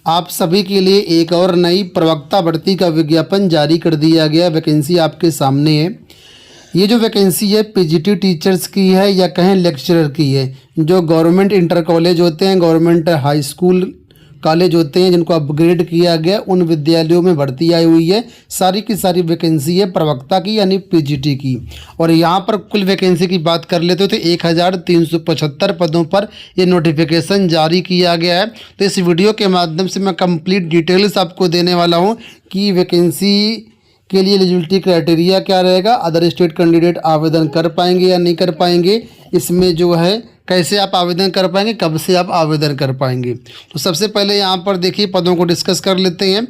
आप सभी के लिए एक और नई प्रवक्ता भर्ती का विज्ञापन जारी कर दिया गया। वैकेंसी आपके सामने है। ये जो वैकेंसी है पीजीटी टीचर्स की है या कहें लेक्चरर की है। जो गवर्नमेंट इंटर कॉलेज होते हैं, गवर्नमेंट हाई स्कूल कॉलेज होते हैं जिनको अपग्रेड किया गया, उन विद्यालयों में भर्ती आई हुई है। सारी की सारी वैकेंसी है प्रवक्ता की यानी पीजीटी की। और यहाँ पर कुल वैकेंसी की बात कर लेते हो तो 1375 पदों पर ये नोटिफिकेशन जारी किया गया है। तो इस वीडियो के माध्यम से मैं कंप्लीट डिटेल्स आपको देने वाला हूँ कि वैकेंसी के लिए एलिजिबिलिटी क्राइटेरिया क्या रहेगा, अदर स्टेट कैंडिडेट आवेदन कर पाएंगे या नहीं कर पाएंगे, इसमें जो है कैसे आप आवेदन कर पाएंगे, कब से आप आवेदन कर पाएंगे। तो सबसे पहले यहाँ पर देखिए पदों को डिस्कस कर लेते हैं।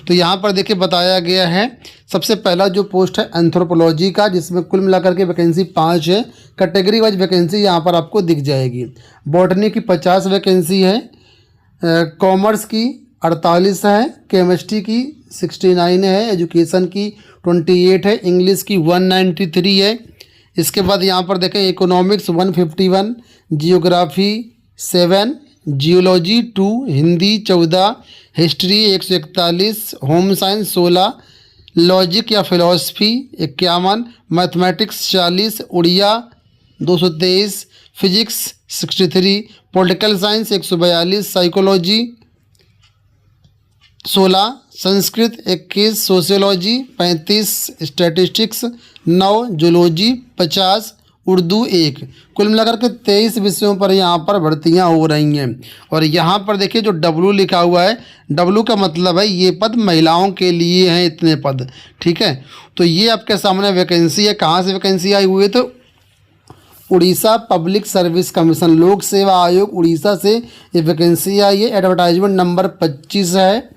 तो यहाँ पर देखिए बताया गया है सबसे पहला जो पोस्ट है एंथ्रोपोलॉजी का, जिसमें कुल मिलाकर के वैकेंसी 5 है। कैटेगरी वाइज वैकेंसी यहाँ पर आपको दिख जाएगी। बॉटनी की 50 वैकेंसी है, कॉमर्स की 48 है, केमिस्ट्री की 69 है, एजुकेशन की 28 है, इंग्लिश की 193 है। इसके बाद यहाँ पर देखें economics 151, geography 7, geology 2, Hindi 14, history 141, home science 16, logic या philosophy 51, mathematics 40, Oriya 223, physics 63, political science 142, psychology 16, Sanskrit 21, sociology 35, statistics 9, zoology 50, Urdu 1। कुल मिलाकर के 23 विषयों पर यहाँ पर भर्तियाँ हो रही हैं। और यहाँ पर देखिए जो डब्लू लिखा हुआ है, डब्लू का मतलब है ये पद महिलाओं के लिए हैं, इतने पद। ठीक है, तो ये आपके सामने वैकेंसी है। कहाँ से वैकेंसी आई हुई है तो उड़ीसा पब्लिक सर्विस कमीशन, लोक सेवा आयोग उड़ीसा से ये वैकेंसी आई है। एडवर्टाइजमेंट नंबर 25 है।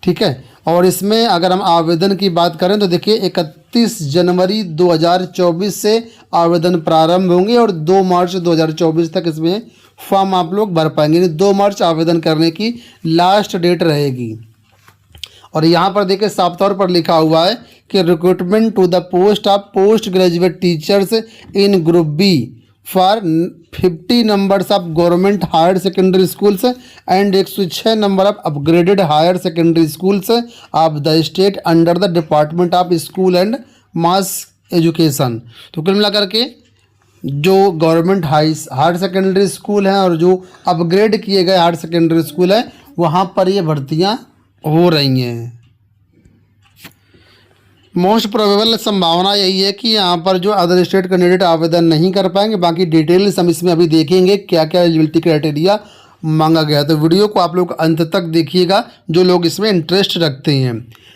ठीक है, और इसमें अगर हम आवेदन की बात करें तो देखिए 31 जनवरी 2024 से आवेदन प्रारंभ होंगे और 2 मार्च 2024 तक इसमें फॉर्म आप लोग भर पाएंगे। 2 मार्च आवेदन करने की लास्ट डेट रहेगी। और यहाँ पर देखिए साफ तौर पर लिखा हुआ है कि recruitment to the post of post graduate teachers in group B for 50 numbers of government higher secondary schools and 106 number of upgraded higher secondary schools of the state under the department of school and mass education. तो कुल मिलाकर के जो government higher secondary school हैं और जो upgrade किए गए हायर सेकेंडरी स्कूल हैं वहाँ पर ये भर्तियाँ हो रही हैं। मोस्ट प्रोबेबल संभावना यही है कि यहाँ पर जो अदर स्टेट कैंडिडेट आवेदन नहीं कर पाएंगे। बाकी डिटेल्स हम इसमें अभी देखेंगे क्या क्या एलिजिबिलिटी क्राइटेरिया मांगा गया। तो वीडियो को आप लोग अंत तक देखिएगा जो लोग इसमें इंटरेस्ट रखते हैं।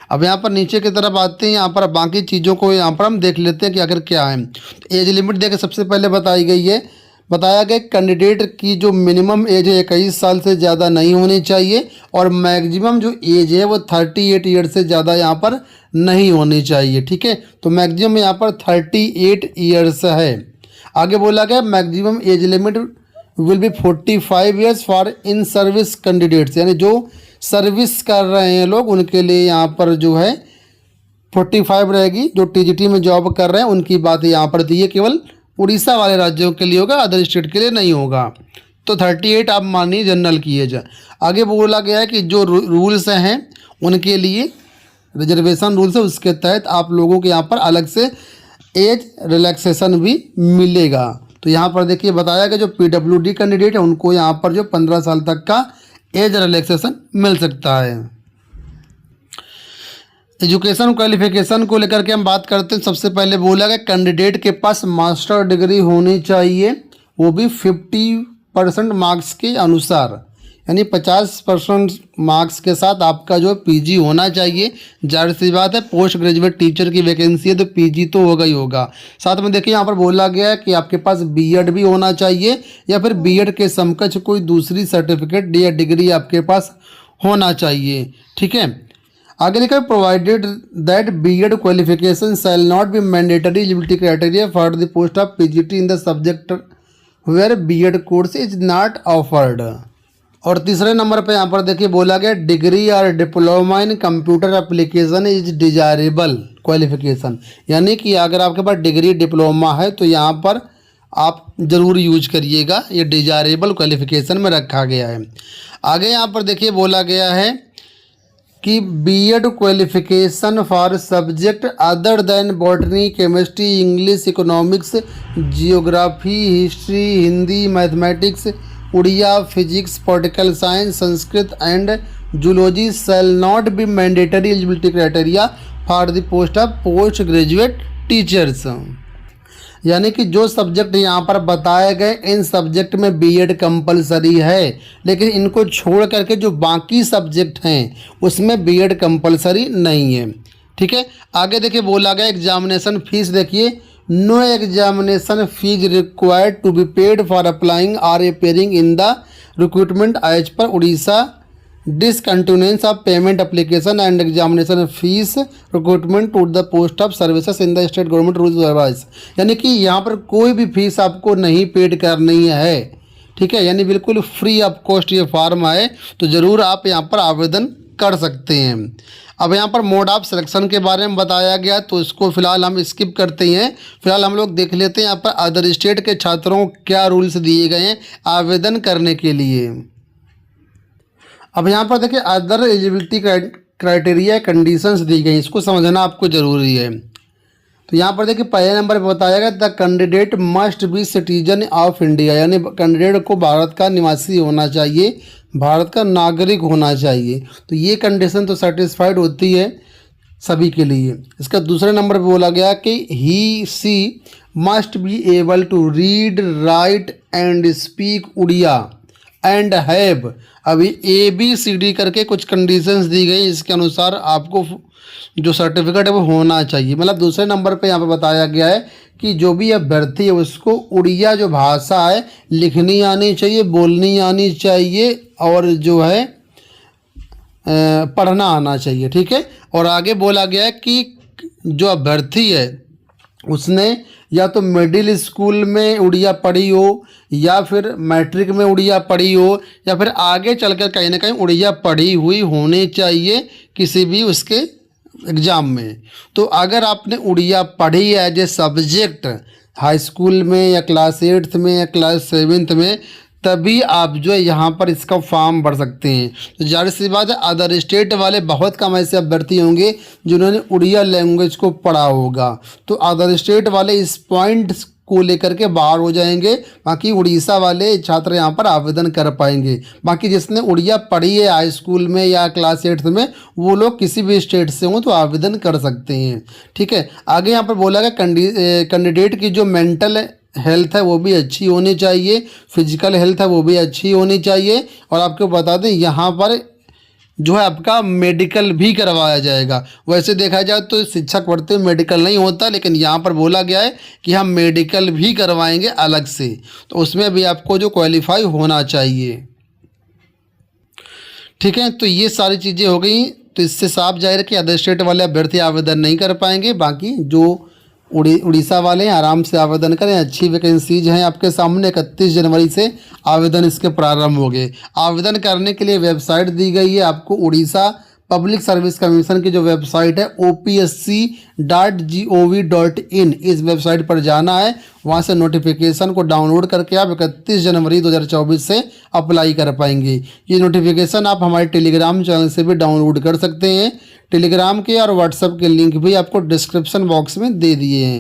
अब यहाँ पर नीचे की तरफ आते हैं, यहाँ पर बाकी चीज़ों को यहाँ पर हम देख लेते हैं कि आखिर क्या है। एज लिमिट देखिए सबसे पहले बताई गई है, बताया गया कैंडिडेट की जो मिनिमम एज है 21 साल से ज़्यादा नहीं होनी चाहिए और मैक्सिमम जो एज है वो 38 ईयर से ज़्यादा यहाँ पर नहीं होनी चाहिए। ठीक है, तो मैक्सिमम यहाँ पर 38 ईयर्स है। आगे बोला गया maximum age limit will be 45 years for in service candidates, यानी जो सर्विस कर रहे हैं लोग उनके लिए यहाँ पर जो है 45 रहेगी। जो टीजीटी में जॉब कर रहे हैं उनकी बात यहाँ पर दी है, केवल उड़ीसा वाले राज्यों के लिए होगा, अदर स्टेट के लिए नहीं होगा। तो 38 आप मानिए जनरल की एज। आगे बोला गया है कि जो रूल्स हैं उनके लिए रिजर्वेशन रूल्स है, उसके तहत आप लोगों के यहाँ पर अलग से एज रिलैक्सेशन भी मिलेगा। तो यहाँ पर देखिए बताया गया जो पीडब्ल्यूडी कैंडिडेट है उनको यहाँ पर जो 15 साल तक का एज रिलैक्सेशन मिल सकता है। एजुकेशन क्वालिफिकेशन को लेकर के हम बात करते हैं। सबसे पहले बोला गया कैंडिडेट के पास मास्टर डिग्री होनी चाहिए, वो भी 50% मार्क्स के अनुसार, यानी 50% मार्क्स के साथ आपका जो पीजी होना चाहिए। जाहिर सी बात है पोस्ट ग्रेजुएट टीचर की वैकेंसी है तो पीजी तो होगा ही होगा। साथ में देखिए यहाँ पर बोला गया है कि आपके पास बीएड भी होना चाहिए या फिर बीएड के समकक्ष कोई दूसरी सर्टिफिकेट या डिग्री आपके पास होना चाहिए। ठीक है, आगे लिखा है provided that BEd qualification shall not be mandatory eligibility criteria for the post of PGT in the subject where BEd course is not offered. और तीसरे नंबर पे यहाँ पर देखिए बोला गया डिग्री और diploma in computer application is desirable qualification, यानी कि अगर आपके पास डिग्री डिप्लोमा है तो यहाँ पर आप ज़रूर यूज करिएगा, ये डिजायरेबल क्वालिफिकेशन में रखा गया है। आगे यहाँ पर देखिए बोला गया है कि BEd qualification for subject other than botany, chemistry, English, economics, geography, history, Hindi, mathematics, Odia, physics, political science, Sanskrit and zoology shall not be mandatory eligibility criteria for the post of post graduate teachers. यानी कि जो subject यहाँ पर बताए गए इन subject में BEd compulsory है, लेकिन इनको छोड़ करके जो बाकी सब्जेक्ट हैं उसमें बीएड कंपलसरी नहीं है। ठीक है, आगे देखिए बोला गया एग्जामिनेशन फीस, देखिए no examination fee required to be paid for applying or appearing in the recruitment as per Orissa discontinuance of payment application and examination fee recruitment to the post of services in the state government rules otherwise. यानी कि यहाँ पर कोई भी fees आपको नहीं paid करनी है। ठीक है, यानी बिल्कुल फ्री ऑफ कॉस्ट ये फॉर्म आए तो ज़रूर आप यहाँ पर आवेदन कर सकते हैं। अब यहाँ पर मोड ऑफ सिलेक्शन के बारे में बताया गया तो इसको फिलहाल हम स्किप करते हैं। फिलहाल हम लोग देख लेते हैं यहाँ पर अदर स्टेट के छात्रों को क्या रूल्स दिए गए हैं आवेदन करने के लिए। अब यहाँ पर देखिए अदर एलिजिबिलिटी क्राइटेरिया कंडीशंस दी गई, इसको समझना आपको ज़रूरी है। तो यहाँ पर देखिए पहले नंबर पर बताया गया the candidate must be citizen of India, यानी कैंडिडेट को भारत का निवासी होना चाहिए, भारत का नागरिक होना चाहिए। तो ये कंडीशन तो सेटिस्फाइड होती है सभी के लिए। इसका दूसरे नंबर पर बोला गया कि he she must be able to read write and speak Oriya and have, अभी ABCD करके कुछ कंडीशंस दी गई, इसके अनुसार आपको जो सर्टिफिकेट है वो होना चाहिए। मतलब दूसरे नंबर पे यहाँ पे बताया गया है कि जो भी अभ्यर्थी है उसको उड़िया जो भाषा है लिखनी आनी चाहिए, बोलनी आनी चाहिए और जो है पढ़ना आना चाहिए। ठीक है, और आगे बोला गया है कि जो अभ्यर्थी है उसने या तो मिडिल स्कूल में उड़िया पढ़ी हो या फिर मैट्रिक में उड़िया पढ़ी हो या फिर आगे चलकर कहीं ना कहीं उड़िया पढ़ी हुई होनी चाहिए किसी भी उसके एग्ज़ाम में। तो अगर आपने उड़िया पढ़ी है as a subject high school में या क्लास 8th में या क्लास 7th में, तभी आप जो है यहाँ पर इसका फॉर्म भर सकते हैं। तो जाहिर सी बात है अदर स्टेट वाले बहुत कम ऐसे अभ्यर्थी होंगे जिन्होंने उड़िया लैंग्वेज को पढ़ा होगा, तो अदर स्टेट वाले इस पॉइंट को लेकर के बाहर हो जाएंगे, बाकी उड़ीसा वाले छात्र यहाँ पर आवेदन कर पाएंगे। बाकी जिसने उड़िया पढ़ी है हाई स्कूल में या क्लास 8th में वो लोग किसी भी स्टेट से हों तो आवेदन कर सकते हैं। ठीक है, आगे यहाँ पर बोला गया कैंडिडेट की जो मेंटल हेल्थ है वो भी अच्छी होनी चाहिए, फिजिकल हेल्थ है वो भी अच्छी होनी चाहिए। और आपको बता दें यहाँ पर जो है आपका मेडिकल भी करवाया जाएगा। वैसे देखा जाए तो शिक्षक पढ़ते हुए मेडिकल नहीं होता, लेकिन यहाँ पर बोला गया है कि हम मेडिकल भी करवाएंगे अलग से, तो उसमें भी आपको जो क्वालिफाई होना चाहिए। ठीक है, तो ये सारी चीज़ें हो गई। तो इससे साफ जाहिर है कि अदर स्टेट वाले अभ्यर्थी आवेदन नहीं कर पाएंगे, बाकी जो उड़ीसा वाले आराम से आवेदन करें। अच्छी वैकेंसीज हैं आपके सामने। 31 जनवरी से आवेदन इसके प्रारंभ हो गए। आवेदन करने के लिए वेबसाइट दी गई है आपको, उड़ीसा पब्लिक सर्विस कमीशन की जो वेबसाइट है opsc.gov.in, इस वेबसाइट पर जाना है। वहाँ से नोटिफिकेशन को डाउनलोड करके आप 31 जनवरी 2024 से अप्लाई कर पाएंगे। ये नोटिफिकेशन आप हमारे टेलीग्राम चैनल से भी डाउनलोड कर सकते हैं। टेलीग्राम के और व्हाट्सएप के लिंक भी आपको डिस्क्रिप्शन बॉक्स में दे दिए हैं।